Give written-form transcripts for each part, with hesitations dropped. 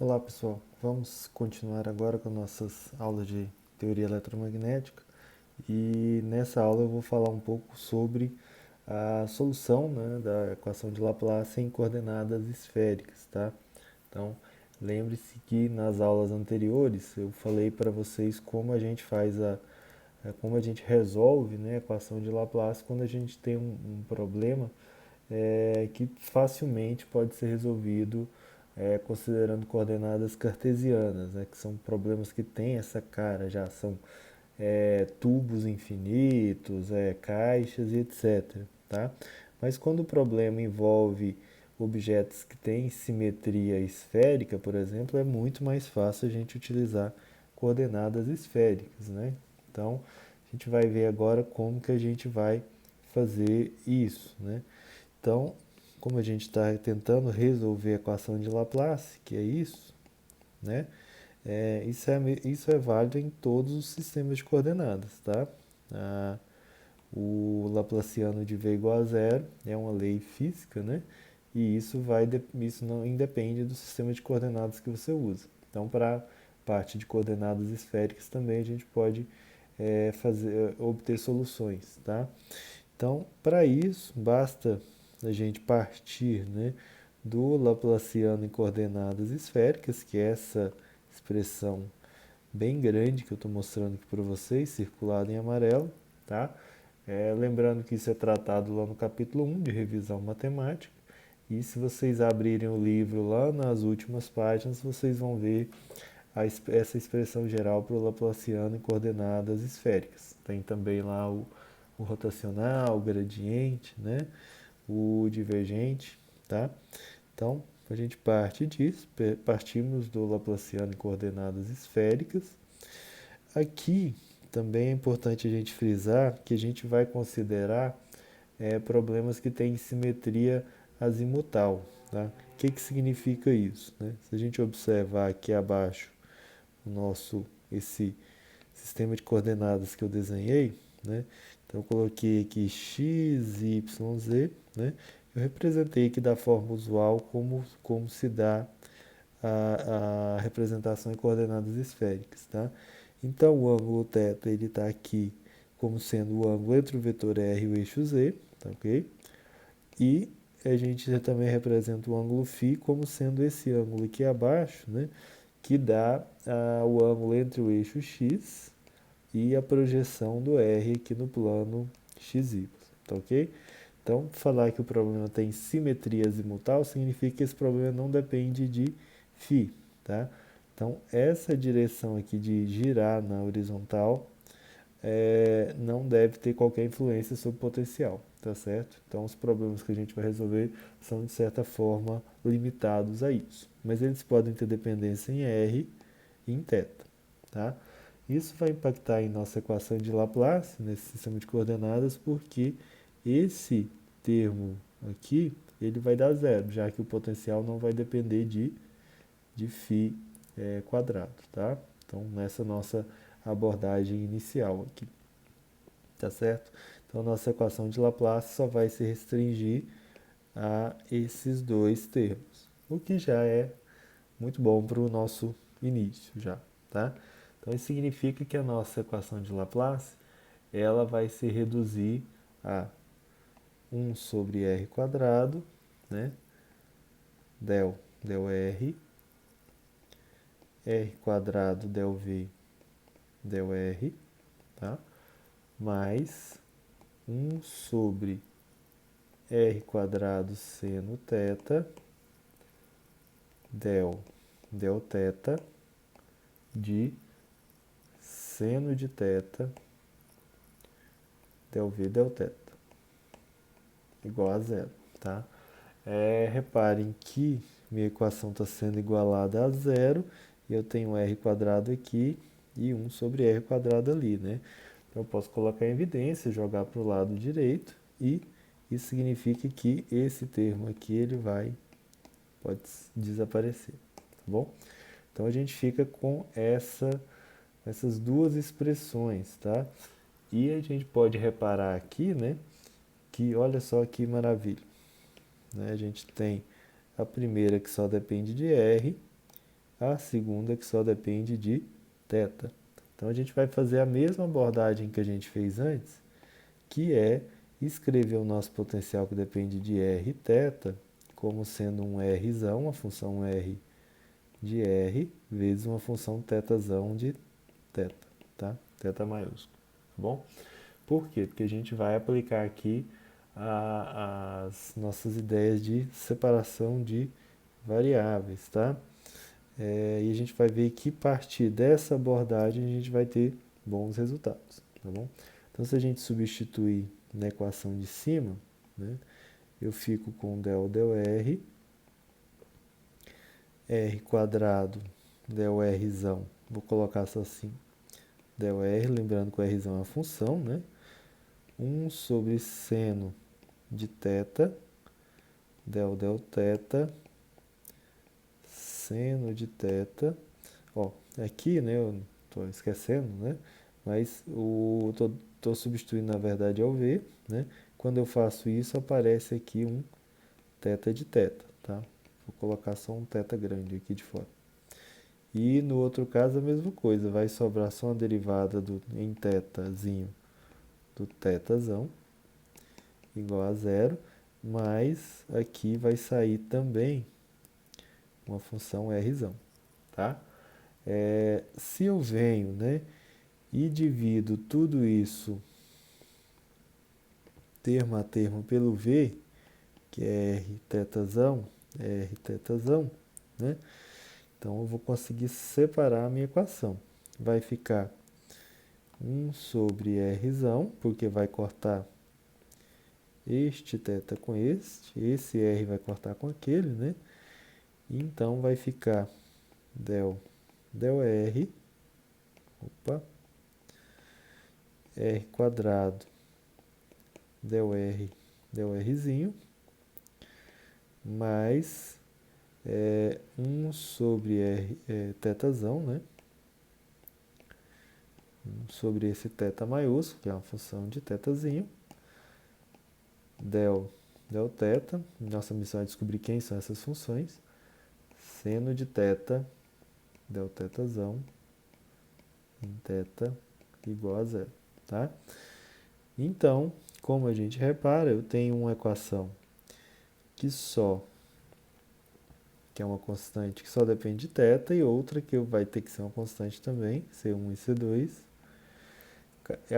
Olá pessoal, vamos continuar agora com nossas aulas de teoria eletromagnética e nessa aula eu vou falar um pouco sobre a solução, né, da equação de Laplace em coordenadas esféricas, tá? Então, lembre-se que nas aulas anteriores eu falei para vocês como a gente como a gente resolve, né, a equação de Laplace quando a gente tem um problema que facilmente pode ser resolvido considerando coordenadas cartesianas, né, que são problemas que têm essa cara, já são tubos infinitos, caixas e etc. Tá? Mas quando o problema envolve objetos que têm simetria esférica, por exemplo, é muito mais fácil a gente utilizar coordenadas esféricas. Né? Então, a gente vai ver agora como que a gente vai fazer isso. Né? Então, como a gente está tentando resolver a equação de Laplace, que é isso, né? Isso é válido em todos os sistemas de coordenadas, tá? Ah, o Laplaciano de V igual a zero é uma lei física, né? E isso não independe do sistema de coordenadas que você usa. Então, para a parte de coordenadas esféricas também a gente pode obter soluções, tá? Então, para isso, basta a gente partir, né, do Laplaciano em coordenadas esféricas, que é essa expressão bem grande que eu estou mostrando aqui para vocês, circulada em amarelo, tá? Lembrando que isso é tratado lá no capítulo 1 de revisão matemática, e se vocês abrirem o livro lá nas últimas páginas, vocês vão ver essa expressão geral para o Laplaciano em coordenadas esféricas. Tem também lá o rotacional, o gradiente, né? O divergente, tá? Então, a gente parte disso, partimos do Laplaciano em coordenadas esféricas. Aqui também é importante a gente frisar que a gente vai considerar problemas que têm simetria azimutal. Tá? O que significa isso? Né? Se a gente observar aqui abaixo esse sistema de coordenadas que eu desenhei, né? Então eu coloquei aqui x, y, z, né? Eu representei aqui da forma usual como se dá a representação em coordenadas esféricas, tá? Então o ângulo θ ele está aqui como sendo o ângulo entre o vetor r e o eixo z, tá ok? E a gente também representa o ângulo φ como sendo esse ângulo aqui abaixo, né? Que dá o ângulo entre o eixo x e a projeção do R aqui no plano XY, tá ok? Então, falar que o problema tem simetria azimutal significa que esse problema não depende de φ, tá? Então, essa direção aqui de girar na horizontal não deve ter qualquer influência sobre o potencial, tá certo? Então, os problemas que a gente vai resolver são, de certa forma, limitados a isso. Mas eles podem ter dependência em R e em θ, tá? Isso vai impactar em nossa equação de Laplace, nesse sistema de coordenadas, porque esse termo aqui, ele vai dar zero, já que o potencial não vai depender de φ quadrado, tá? Então, nessa nossa abordagem inicial aqui, tá certo? Então, nossa equação de Laplace só vai se restringir a esses dois termos, o que já é muito bom para o nosso início já, tá? Então isso significa que a nossa equação de Laplace ela vai se reduzir a 1 sobre r quadrado, né? Del r, r quadrado del v del r, tá? Mais 1 sobre r quadrado seno θ del θ de seno de θ del v del θ igual a zero, tá? Reparem que minha equação está sendo igualada a zero e eu tenho r quadrado aqui e 1 sobre r quadrado ali, né? Então eu posso colocar em evidência, jogar para o lado direito e isso significa que esse termo aqui pode desaparecer, tá bom? Então a gente fica com essas duas expressões, tá? E a gente pode reparar aqui, né, que olha só que maravilha, né? A gente tem a primeira que só depende de R a segunda que só depende de θ. Então a gente vai fazer a mesma abordagem que a gente fez antes, que é escrever o nosso potencial que depende de R e θ como sendo um Rzão, uma função R de R, vezes uma função θzão de θ, tá? Θ maiúsculo, tá bom? Por quê? Porque a gente vai aplicar aqui as nossas ideias de separação de variáveis, tá? E a gente vai ver que a partir dessa abordagem a gente vai ter bons resultados, tá bom? Então, se a gente substituir na equação de cima, né, eu fico com del R, R quadrado, del Rzão, vou colocar só assim, del R, lembrando que o Rzão é uma função, né? 1 sobre seno de θ, del θ, seno de θ. Ó, aqui, né, eu estou esquecendo, né? Mas tô substituindo, na verdade, ao V, né? Quando eu faço isso, aparece aqui um θ de θ, tá? Vou colocar só um θ grande aqui de fora. E no outro caso, a mesma coisa. Vai sobrar só uma derivada em θzinho do θzão, igual a zero. Mas aqui vai sair também uma função Rzão, tá? Se eu venho, né, e divido tudo isso termo a termo pelo V, que é R θzão, né? Então eu vou conseguir separar a minha equação. Vai ficar 1 sobre Rzão, porque vai cortar este θ com esse R vai cortar com aquele, né? Então vai ficar del R, opa, R quadrado, del Rzinho, mais 1 sobre θzão, né? 1 sobre esse θ maiúsculo, que é uma função de θzinho, del θ, nossa missão é descobrir quem são essas funções, seno de θ, del θzão, em θ igual a zero, tá? Então, como a gente repara, eu tenho uma equação que é uma constante que só depende de θ, e outra que vai ter que ser uma constante também, C1 e C2.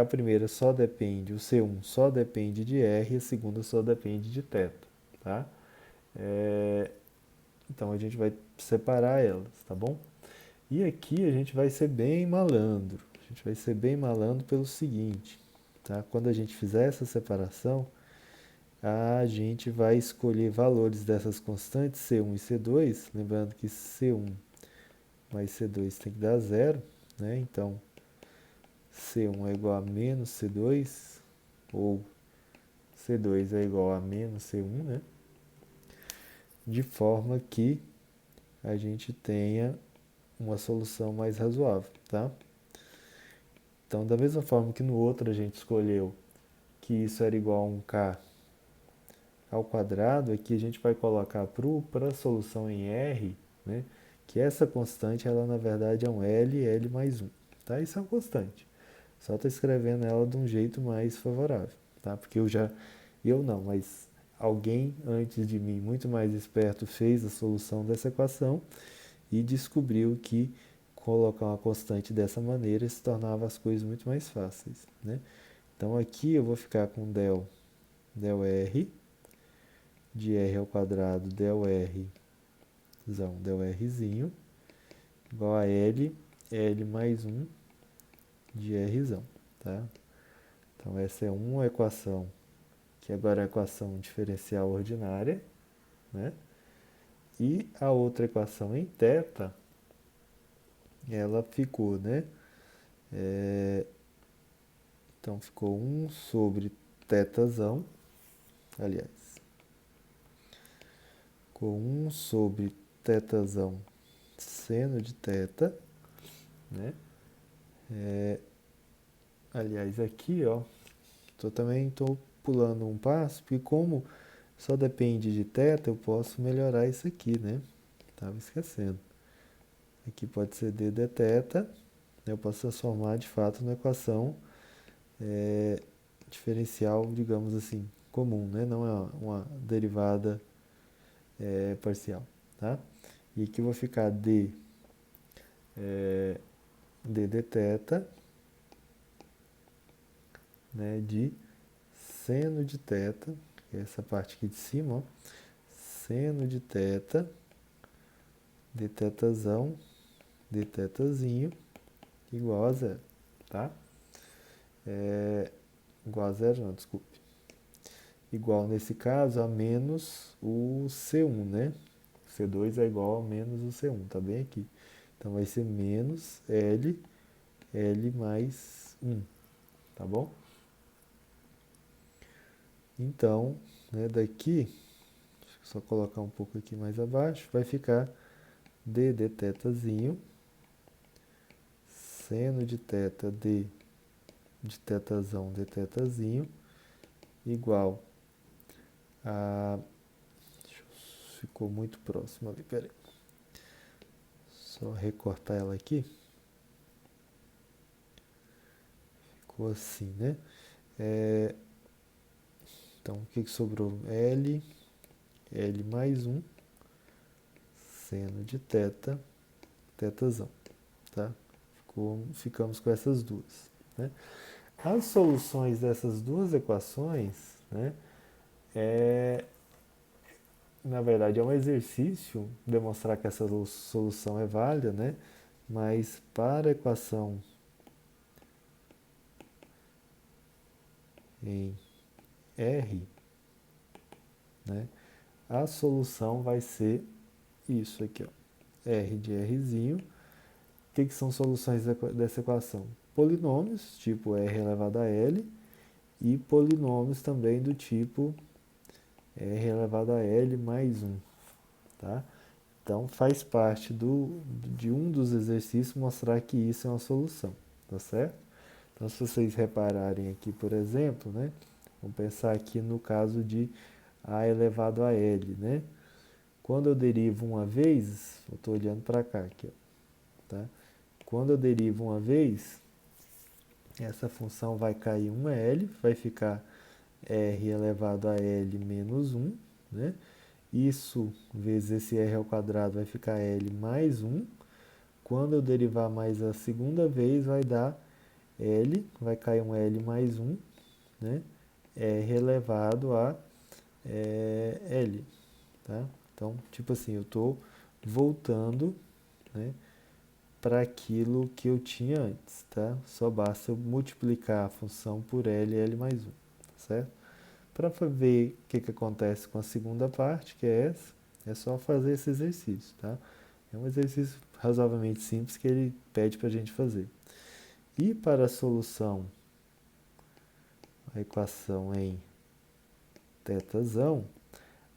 A primeira só depende, o C1 só depende de R, e a segunda só depende de θ, tá? Então a gente vai separar elas, tá bom? E aqui a gente vai ser bem malandro. A gente vai ser bem malandro pelo seguinte, tá? Quando a gente fizer essa separação, a gente vai escolher valores dessas constantes C1 e C2, lembrando que C1 mais C2 tem que dar zero, né? Então, C1 é igual a menos C2, ou C2 é igual a menos C1, né? De forma que a gente tenha uma solução mais razoável, tá? Então, da mesma forma que no outro a gente escolheu que isso era igual a 1k ao quadrado, aqui a gente vai colocar para a solução em R, né, que essa constante, ela na verdade é um L mais 1. Tá? Isso é uma constante. Só estou escrevendo ela de um jeito mais favorável. Tá? Porque eu não, mas alguém antes de mim, muito mais esperto, fez a solução dessa equação e descobriu que colocar uma constante dessa maneira se tornava as coisas muito mais fáceis. Né? Então aqui eu vou ficar com del R de R ao quadrado del Rzinho, igual a L mais 1 de Rzão, tá? Então essa é uma equação, que agora é a equação diferencial ordinária, né? E a outra equação em θ, ela ficou, né? Então ficou 1 sobre θzão, aliás, ficou 1 sobre θzão seno de θ, né? Aliás, aqui, ó, também estou pulando um passo, porque como só depende de θ, eu posso melhorar isso aqui, né? Tava esquecendo. aqui pode ser d de θ, eu posso transformar de fato na equação diferencial, digamos assim, comum, né? Não é uma derivada parcial, tá? E aqui vai ficar d de θ, né, de seno de θ, que é essa parte aqui de cima, ó, seno de θ, de θzão, de θzinho, igual a zero, tá? Igual a zero, não, desculpe. Igual, nesse caso, a menos o C1, né? O C2 é igual a menos o C1, tá bem aqui. Então, vai ser menos L mais 1, tá bom? Então, né, daqui, deixa eu só colocar um pouco aqui mais abaixo, vai ficar d de θzinho, seno de θ de θzão de θzinho, igual a... Ficou muito próximo ali, peraí. Só recortar ela aqui. Ficou assim, né? Então, o que sobrou? L mais 1, seno de θ, θzão, tá? Ficamos com essas duas, né? As soluções dessas duas equações, né, na verdade é um exercício demonstrar que essa solução é válida, né? Mas para a equação em R, né, a solução vai ser isso aqui, ó, R de Rzinho. O que são soluções dessa equação? Polinômios, tipo R elevado a L, e polinômios também do tipo R elevado a L mais 1, tá? Então, faz parte de um dos exercícios mostrar que isso é uma solução, tá certo? Então, se vocês repararem aqui, por exemplo, né? Vamos pensar aqui no caso de A elevado a L, né? Quando eu derivo uma vez, eu estou olhando para cá aqui, ó, tá? Quando eu derivo uma vez, essa função vai cair uma L, vai ficar R elevado a L menos 1, né? Isso vezes esse R ao quadrado vai ficar L mais 1. Quando eu derivar mais a segunda vez, vai dar L, vai cair um L mais 1, né? R elevado a L, tá? Então, tipo assim, eu estou voltando, né, para aquilo que eu tinha antes, tá? Só basta eu multiplicar a função por L mais 1, tá certo? Para ver o que acontece com a segunda parte, que é essa, é só fazer esse exercício, tá? É um exercício razoavelmente simples que ele pede para a gente fazer. E para a solução, a equação em θzão,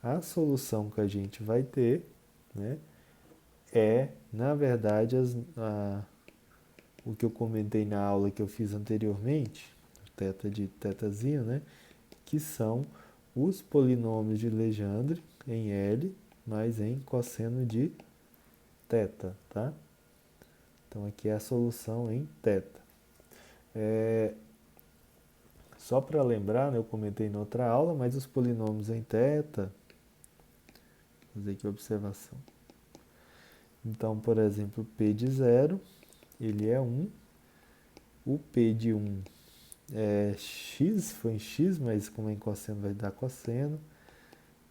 a solução que a gente vai ter, né, é, na verdade, o que eu comentei na aula que eu fiz anteriormente, θ de θzinho, né, que são os polinômios de Legendre em L mais em cosseno de θ, tá? Então aqui é a solução em θ. Só para lembrar, né, eu comentei na outra aula, mas os polinômios em θ, vou fazer aqui a observação. Então, por exemplo, P de 0, ele é 1. O P de 1 é x, foi em x, mas como é em cosseno vai dar cosseno.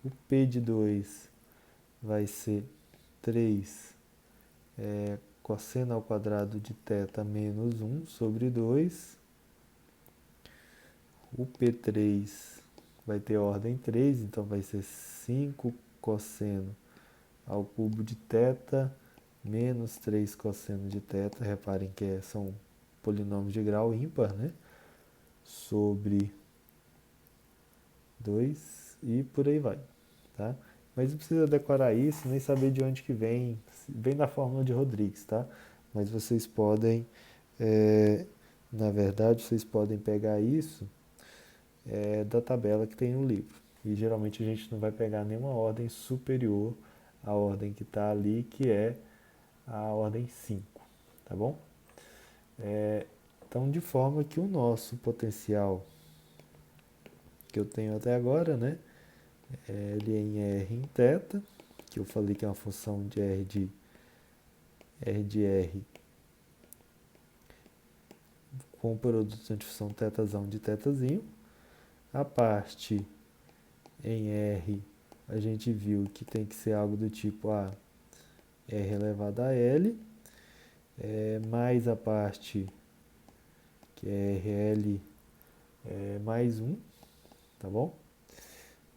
O P de 2 vai ser 3 cosseno ao quadrado de θ menos 1 sobre 2. O P3 vai ter ordem 3, então vai ser 5 cosseno ao cubo de θ menos 3 cosseno de θ. Reparem que são polinômios de grau ímpar, né? Sobre 2 e por aí vai, tá? Mas não precisa decorar isso, nem saber de onde que vem. Vem da fórmula de Rodrigues, tá? Mas vocês podem, na verdade, vocês podem pegar isso da tabela que tem no livro. E geralmente a gente não vai pegar nenhuma ordem superior à ordem que está ali, que é a ordem 5, tá bom? Então, de forma que o nosso potencial que eu tenho até agora, né, ele é em R em θ, que eu falei que é uma função de R de R com o produto de difusão θzão de θzinho. A parte em R, a gente viu que tem que ser algo do tipo R elevado a L, mais a parte que é RL mais 1, tá bom?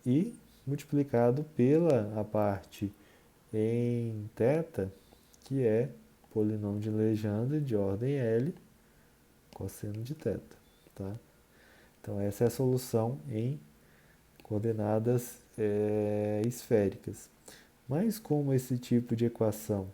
E multiplicado pela a parte em θ, que é polinômio de Legendre de ordem L, cosseno de θ, tá? Então essa é a solução em coordenadas esféricas. Mas como esse tipo de equação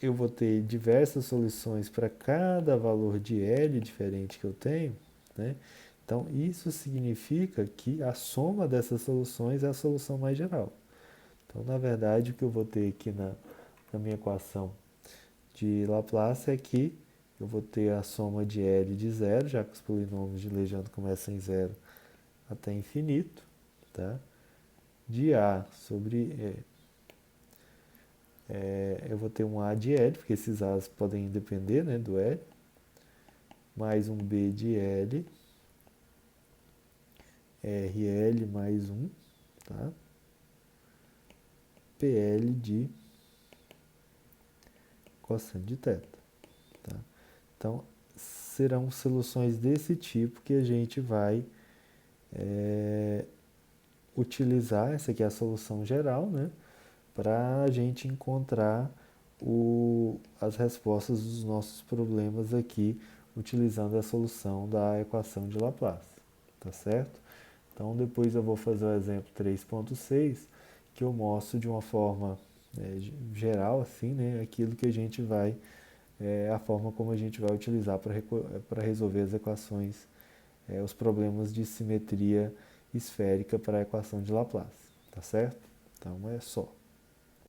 eu vou ter diversas soluções para cada valor de L diferente que eu tenho, né? Então isso significa que a soma dessas soluções é a solução mais geral. Então, na verdade, o que eu vou ter aqui na minha equação de Laplace é que eu vou ter a soma de L de zero, já que os polinômios de Legendre começam em zero até infinito, tá? De A sobre eu vou ter um A de L, porque esses A's podem depender, né, do L, mais um B de L, RL mais um, tá? PL de cosseno de θ, tá? Então, serão soluções desse tipo que a gente vai utilizar, essa aqui é a solução geral, né? Para a gente encontrar as respostas dos nossos problemas aqui, utilizando a solução da equação de Laplace, tá certo? Então, depois eu vou fazer o exemplo 3.6, que eu mostro de uma forma geral, assim, né, aquilo que a gente vai, a forma como a gente vai utilizar para resolver as equações, os problemas de simetria esférica para a equação de Laplace, tá certo? Então, é só.